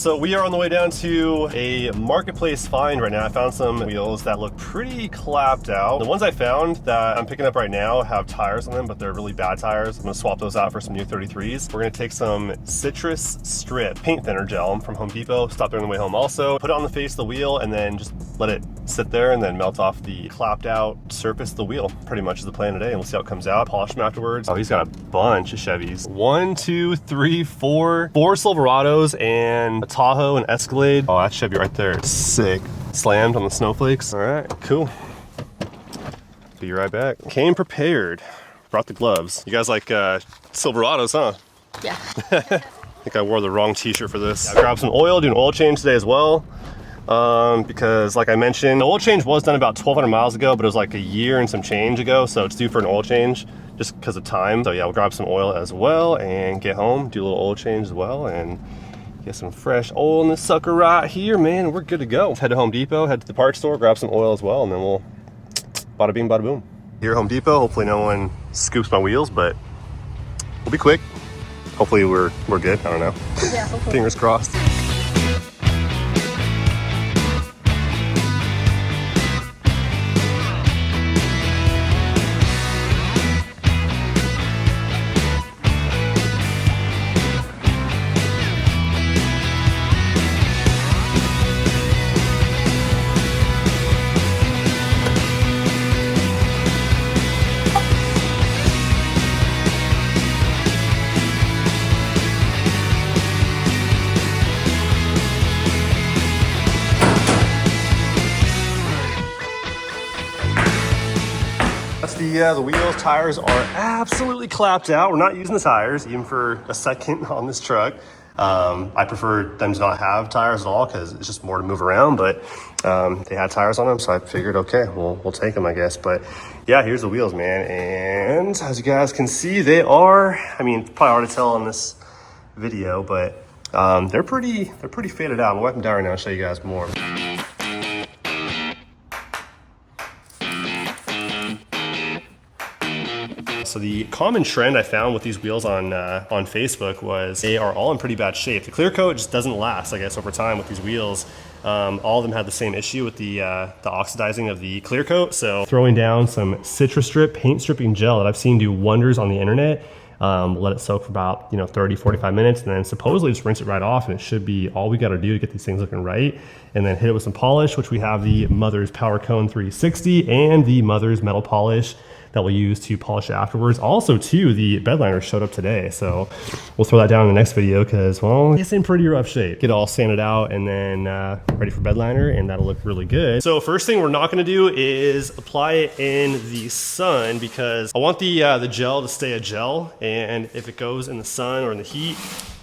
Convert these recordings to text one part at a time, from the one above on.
So we are on the way down to a marketplace find right now. I found some wheels that look pretty clapped out. The ones I found that I'm picking up right now have tires on them, but they're really bad tires. I'm gonna swap those out for some new 33s. We're gonna take some citrus strip paint thinner gel from Home Depot, stop there on the way home also, put it on the face of the wheel and then just let it sit there and then melt off the clapped out surface of the wheel. Pretty much is the plan today, and we'll see how it comes out. Polish them afterwards. Oh, he's got a bunch of Chevys. 1, 2, 3, 4 Silverados and a Tahoe and Escalade. Oh, that's Chevy right there. Sick. Slammed on the snowflakes. All right, cool. Be right back. Came prepared. Brought the gloves. You guys like Silverados, huh? Yeah. I think I wore the wrong t-shirt for this. I grabbed some oil, do an oil change today as well. Because like I mentioned, the oil change was done about 1,200 miles ago, but it was like a year and some change ago, so it's due for an oil change just because of time. So yeah, we'll grab some oil as well and get home, do a little oil change as well, and get some fresh oil in this sucker right here, man, and we're good to go. Let's head to Home Depot, head to the parts store, grab some oil as well, and then we'll bada bing, bada boom. Here at Home Depot, hopefully no one scoops my wheels, but we'll be quick. Hopefully we're good, I don't know. Yeah, hopefully. Fingers crossed. That's the wheels. Tires are absolutely clapped out. We're not using the tires even for a second on this truck. I prefer them to not have tires at all because it's just more to move around, but they had tires on them, so I figured, okay, we'll take them, I guess. But yeah, here's the wheels, man. And as you guys can see, they are, I mean, probably hard to tell on this video, but they're pretty faded out. I'll wipe them down right now and show you guys more. So the common trend I found with these wheels on Facebook was they are all in pretty bad shape. The clear coat just doesn't last, I guess, over time with these wheels. All of them had the same issue with the oxidizing of the clear coat. So throwing down some citrus strip paint stripping gel that I've seen do wonders on the internet. Let it soak for about 30, 45 minutes, and then supposedly just rinse it right off, and it should be all we got to do to get these things looking right. And then hit it with some polish, which we have the Mother's Power Cone 360 and the Mother's Metal Polish that we'll use to polish it afterwards. Also, too, the bed liner showed up today, so we'll throw that down in the next video because, well, it's in pretty rough shape. Get it all sanded out and then ready for bed liner, and that'll look really good. So first thing we're not gonna do is apply it in the sun because I want the gel to stay a gel, and if it goes in the sun or in the heat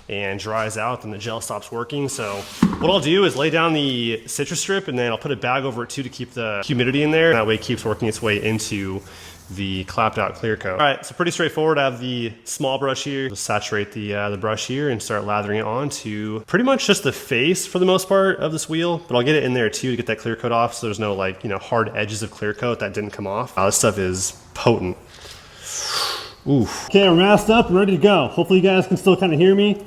and dries out, then the gel stops working. So what I'll do is lay down the citrus strip and then I'll put a bag over it too to keep the humidity in there. That way it keeps working its way into the clapped out clear coat. All right, so pretty straightforward. I have the small brush here. Just saturate the brush here and start lathering it on to pretty much just the face for the most part of this wheel, but I'll get it in there too to get that clear coat off so there's no hard edges of clear coat that didn't come off. This stuff is potent. Oof. Okay, we're masked up, ready to go. Hopefully you guys can still kind of hear me.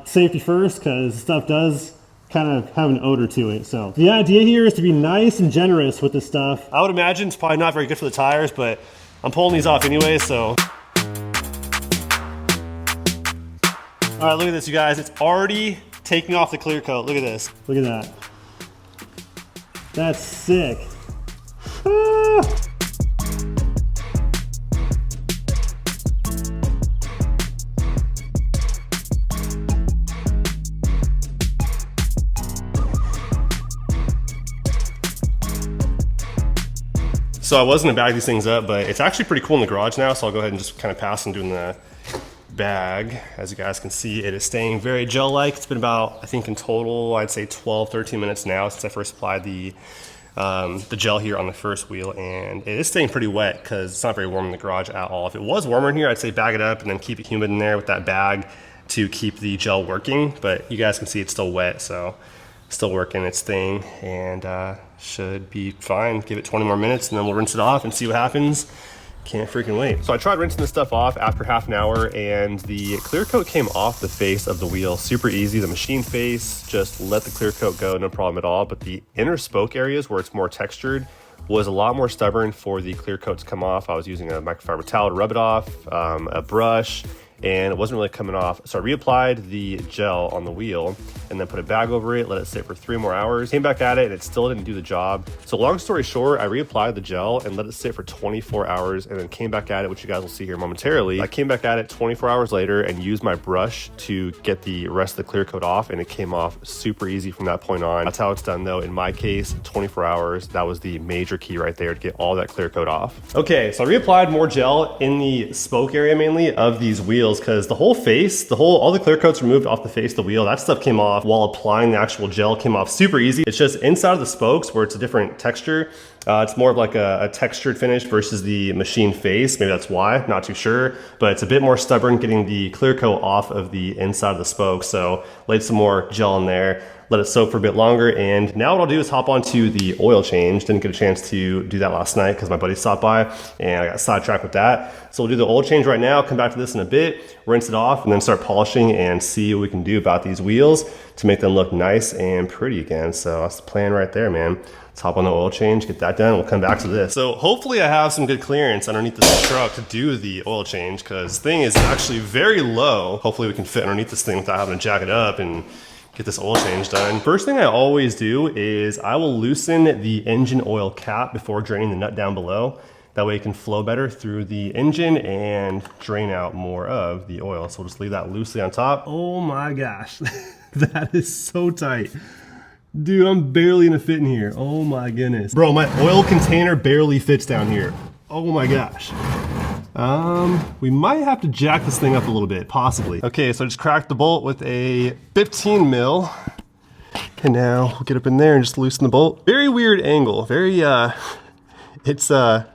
Safety first, because stuff does kind of have an odor to it. So the idea here is to be nice and generous with this stuff. I would imagine it's probably not very good for the tires, but I'm pulling these off anyway, so. All right, look at this, you guys. It's already taking off the clear coat. Look at this. Look at that. That's sick. Ah! So I was gonna bag these things up, but it's actually pretty cool in the garage now, so I'll go ahead and just kind of pass on doing the bag. As you guys can see, it is staying very gel-like. It's been about, I think in total, I'd say 12, 13 minutes now since I first applied the gel here on the first wheel, and it is staying pretty wet because it's not very warm in the garage at all. If it was warmer in here, I'd say bag it up and then keep it humid in there with that bag to keep the gel working, but you guys can see it's still wet, so still working its thing, and should be fine. Give it 20 more minutes and then we'll rinse it off and see what happens. Can't freaking wait. So I tried rinsing this stuff off after half an hour, and the clear coat came off the face of the wheel. Super easy. The machine face, just let the clear coat go, no problem at all. But the inner spoke areas where it's more textured was a lot more stubborn for the clear coat to come off. I was using a microfiber towel to rub it off, a brush, and it wasn't really coming off. So I reapplied the gel on the wheel and then put a bag over it, let it sit for 3 more hours. Came back at it and it still didn't do the job. So long story short, I reapplied the gel and let it sit for 24 hours and then came back at it, which you guys will see here momentarily. I came back at it 24 hours later and used my brush to get the rest of the clear coat off, and it came off super easy from that point on. That's how it's done though. In my case, 24 hours, that was the major key right there to get all that clear coat off. Okay, so I reapplied more gel in the spoke area mainly of these wheels, because the whole face, all the clear coats removed off the face of the wheel, that stuff came off while applying the actual gel, came off super easy. It's just inside of the spokes where it's a different texture. It's more of like a textured finish versus the machine face. Maybe that's why, not too sure, but it's a bit more stubborn getting the clear coat off of the inside of the spoke. So laid some more gel in there, let it soak for a bit longer, and now what I'll do is hop onto the oil change. Didn't get a chance to do that last night because my buddy stopped by and I got sidetracked with that. So we'll do the oil change right now, come back to this in a bit, rinse it off, and then start polishing and see what we can do about these wheels to make them look nice and pretty again. So that's the plan right there, man. Let's hop on the oil change, get that done, we'll come back to this. So hopefully I have some good clearance underneath this truck to do the oil change, because this thing is actually very low. Hopefully we can fit underneath this thing without having to jack it up and get this oil change done. First thing I always do is I will loosen the engine oil cap before draining the nut down below. That way it can flow better through the engine and drain out more of the oil. So we'll just leave that loosely on top. Oh my gosh, that is so tight. Dude, I'm barely gonna fit in here. Oh my goodness. Bro, my oil container barely fits down here. Oh my gosh. We might have to jack this thing up a little bit, possibly. Okay, so I just cracked the bolt with a 15 mil. And now we'll get up in there and just loosen the bolt. Very weird angle, very, it's a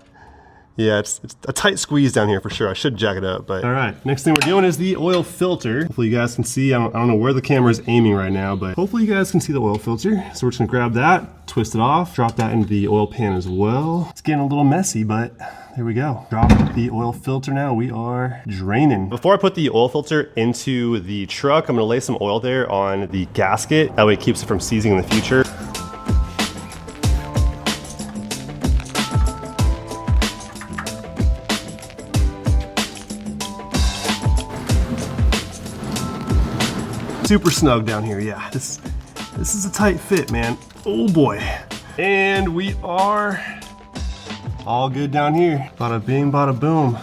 tight squeeze down here for sure. I should jack it up, but. All right, next thing we're doing is the oil filter. Hopefully you guys can see, I don't know where the camera is aiming right now, but hopefully you guys can see the oil filter. So we're just gonna grab that, twist it off, drop that into the oil pan as well. It's getting a little messy, but there we go. Drop the oil filter now, we are draining. Before I put the oil filter into the truck, I'm gonna lay some oil there on the gasket. That way it keeps it from seizing in the future. Super snug down here, yeah. This is a tight fit, man. Oh boy. And we are all good down here. Bada bing, bada boom.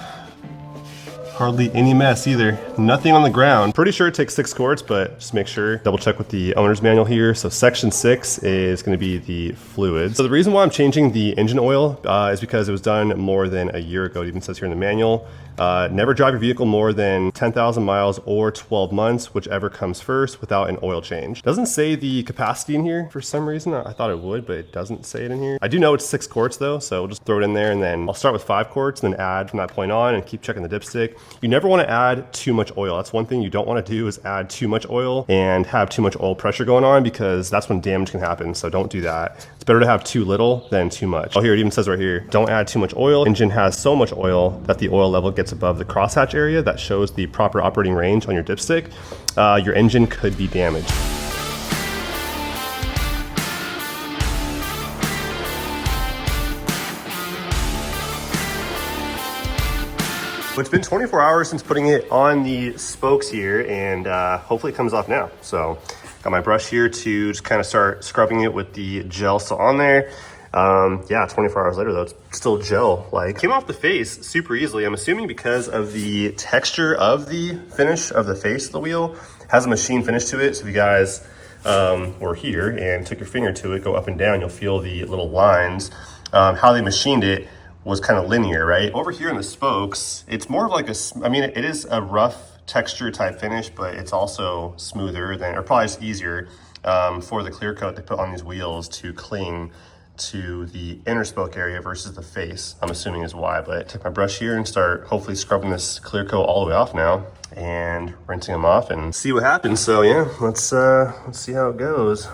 Hardly any mess either. Nothing on the ground. Pretty sure it takes 6 quarts, but just make sure. Double check with the owner's manual here. So section 6 is gonna be the fluids. So the reason why I'm changing the engine oil is because it was done more than a year ago. It even says here in the manual. Never drive your vehicle more than 10,000 miles or 12 months, whichever comes first, without an oil change. Doesn't say the capacity in here for some reason. I thought it would, but it doesn't say it in here. I do know it's 6 quarts though, so we'll just throw it in there, and then I'll start with 5 quarts and then add from that point on and keep checking the dipstick. You never want to add too much oil. That's one thing you don't want to do, is add too much oil and have too much oil pressure going on, because that's when damage can happen. So don't do that. It's better to have too little than too much. Oh, here it even says right here, don't add too much oil. Engine has so much oil that the oil level gets above the crosshatch area that shows the proper operating range on your dipstick. Your engine could be damaged. It's been 24 hours since putting it on the spokes here, and hopefully it comes off now. So got my brush here to just kind of start scrubbing it with the gel still on there. Yeah, 24 hours later though, it's still gel-like. Came off the face super easily. I'm assuming because of the texture of the finish of the face of the wheel. It has a machine finish to it. So if you guys were here and took your finger to it, go up and down, you'll feel the little lines. How they machined it was kind of linear, right? Over here in the spokes, it's more of like I mean, it is a rough texture type finish, but it's also smoother than, or probably just easier for the clear coat they put on these wheels to cling to the inner spoke area versus the face, I'm assuming is why. But take my brush here and start hopefully scrubbing this clear coat all the way off now and rinsing them off and see what happens. So yeah, let's see how it goes.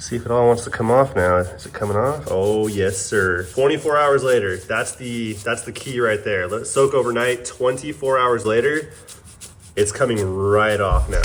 See if it all wants to come off now. Is it coming off? Oh yes, sir. 24 hours later. That's the key right there. Let it soak overnight. 24 hours later, it's coming right off now.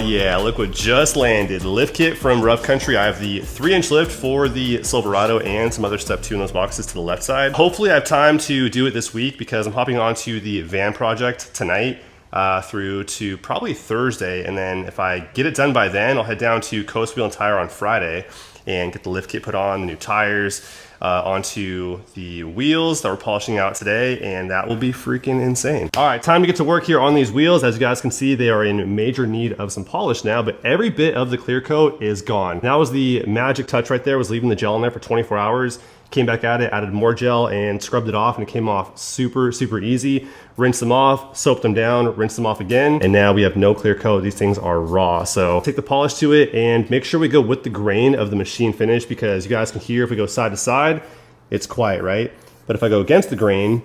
Yeah, look what just landed. Lift kit from Rough Country. I have the 3-inch lift for the Silverado and some other stuff too in those boxes to the left side. Hopefully I have time to do it this week because I'm hopping onto the van project tonight through to probably Thursday. And then if I get it done by then, I'll head down to Coast Wheel and Tire on Friday and get the lift kit put on, the new tires, onto the wheels that we're polishing out today, and that will be freaking insane. All right, time to get to work here on these wheels. As you guys can see, they are in major need of some polish now, but every bit of the clear coat is gone. That was the magic touch right there, was leaving the gel in there for 24 hours. Came back at it, added more gel and scrubbed it off, and it came off super, super easy. Rinsed them off, soaped them down, rinsed them off again, and now we have no clear coat. These things are raw. So take the polish to it and make sure we go with the grain of the machine finish, because you guys can hear if we go side to side, it's quiet, right? But if I go against the grain,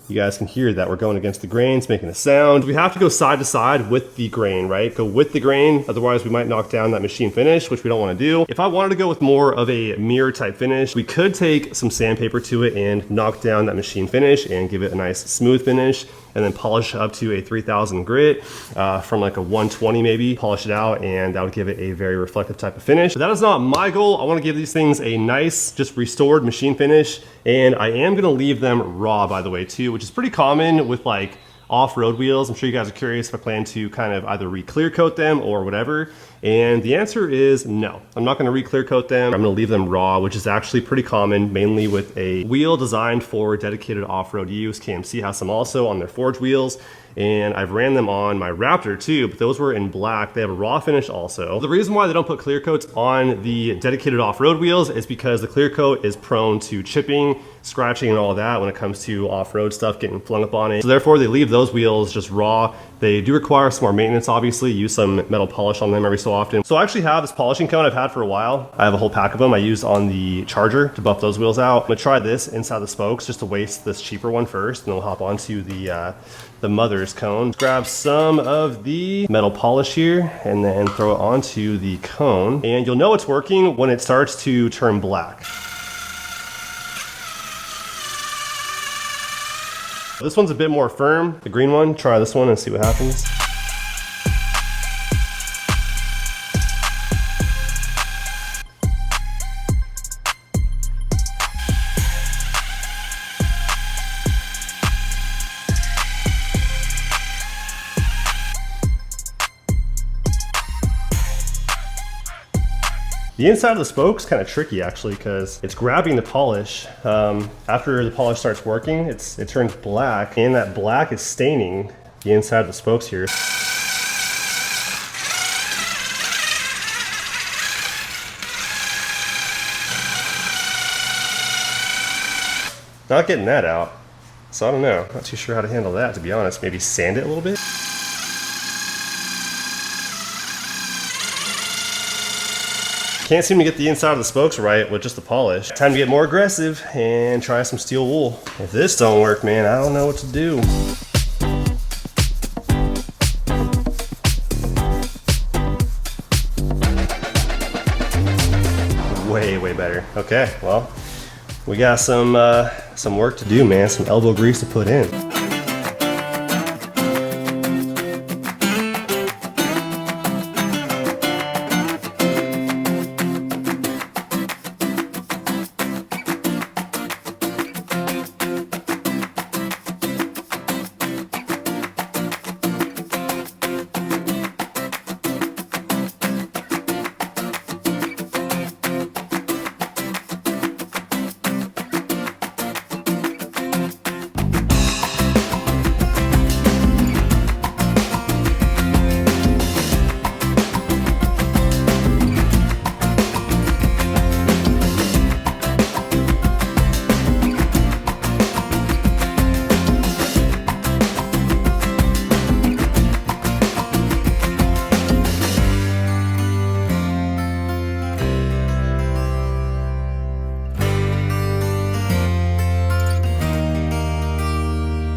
you guys can hear that we're going against the grain, it's making a sound. We have to go side to side with the grain, right? Go with the grain, otherwise we might knock down that machine finish, which we don't want to do. If I wanted to go with more of a mirror type finish, we could take some sandpaper to it and knock down that machine finish and give it a nice smooth finish, and then polish up to a 3000 grit from like a 120 maybe, polish it out, and that would give it a very reflective type of finish. But that is not my goal. I want to give these things a nice, just restored machine finish, and I am gonna leave them raw, by the way, too, which is pretty common with like off-road wheels. I'm sure you guys are curious if I plan to kind of either re-clear coat them or whatever. And the answer is no. I'm not gonna re-clear coat them. I'm gonna leave them raw, which is actually pretty common, mainly with a wheel designed for dedicated off-road use. KMC has some also on their Forge wheels, and I've ran them on my Raptor too, but those were in black. They have a raw finish also. The reason why they don't put clear coats on the dedicated off-road wheels is because the clear coat is prone to chipping, scratching, and all that when it comes to off-road stuff getting flung up on it. So therefore they leave those wheels just raw. They do require some more maintenance, obviously. Use some metal polish on them every so often. So I actually have this polishing cone I've had for a while. I have a whole pack of them I used on the Charger to buff those wheels out. I'm gonna try this inside the spokes just to waste this cheaper one first, and then we'll hop onto the mother's cone. Grab some of the metal polish here and then throw it onto the cone. And you'll know it's working when it starts to turn black. This one's a bit more firm, the green one. Try this one and see what happens. The inside of the spoke's kind of tricky actually, because it's grabbing the polish. After the polish starts working, it turns black, and that black is staining the inside of the spokes here. Not getting that out, so I don't know. Not too sure how to handle that, to be honest. Maybe sand it a little bit. Can't seem to get the inside of the spokes right with just the polish. Time to get more aggressive and try some steel wool. If this don't work, man, I don't know what to do. Way, way better. Okay, well, we got some work to do, man. Some elbow grease to put in.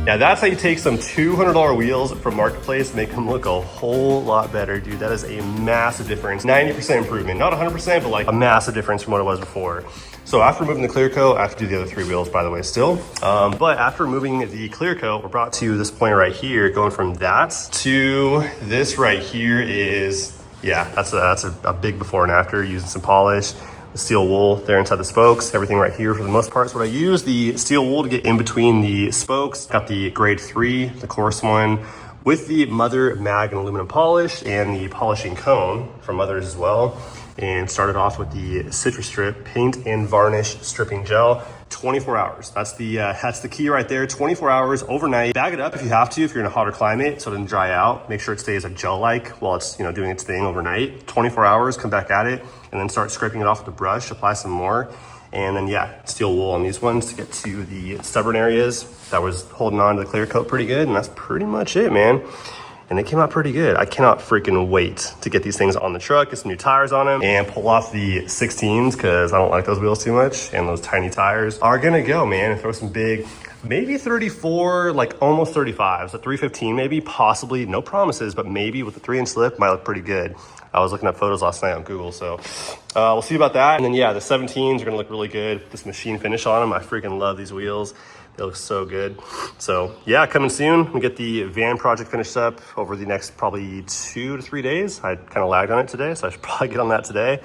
Yeah, that's how you take some $200 wheels from Marketplace, make them look a whole lot better, dude. That is a massive difference. 90% improvement, not 100%, but like a massive difference from what it was before. So after removing the clear coat, I have to do the other 3 wheels, by the way, still. But after removing the clear coat, we're brought to this point right here. Going from that to this right here is, yeah, that's a big before and after, using some polish. The steel wool there inside the spokes, everything right here for the most part is what I use. The steel wool to get in between the spokes. Got the grade 3, the coarse one, with the Mother mag and aluminum polish and the polishing cone from Mother's as well. And started off with the citrus strip paint and varnish stripping gel. 24 hours. That's the key right there. 24 hours overnight. Bag it up if you have to, if you're in a hotter climate, so it doesn't dry out. Make sure it stays a gel-like while it's, you know, doing its thing overnight. 24 hours, come back at it, and then start scraping it off with a brush, apply some more. And then, yeah, steel wool on these ones to get to the stubborn areas. That was holding on to the clear coat pretty good, and that's pretty much it, man. And they came out pretty good. I cannot freaking wait to get these things on the truck, get some new tires on them, and pull off the 16s, because I don't like those wheels too much, and those tiny tires are gonna go, man, and throw some big, maybe 34, like almost 35s, so 315 maybe, possibly, no promises, but maybe with the 3-inch lip, might look pretty good. I was looking at photos last night on Google, so we'll see about that. And then, yeah, the 17s are gonna look really good. This machine finish on them, I freaking love these wheels. They look so good. So yeah, coming soon. We get the van project finished up over the next probably 2 to 3 days. I kind of lagged on it today, so I should probably get on that today.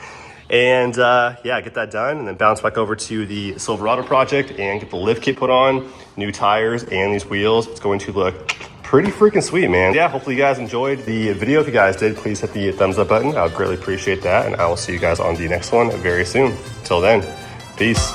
And yeah, get that done and then bounce back over to the Silverado project and get the lift kit put on, new tires and these wheels. It's going to look pretty freaking sweet, man. Yeah, hopefully you guys enjoyed the video. If you guys did, please hit the thumbs up button. I would greatly appreciate that. And I will see you guys on the next one very soon. Till then, peace.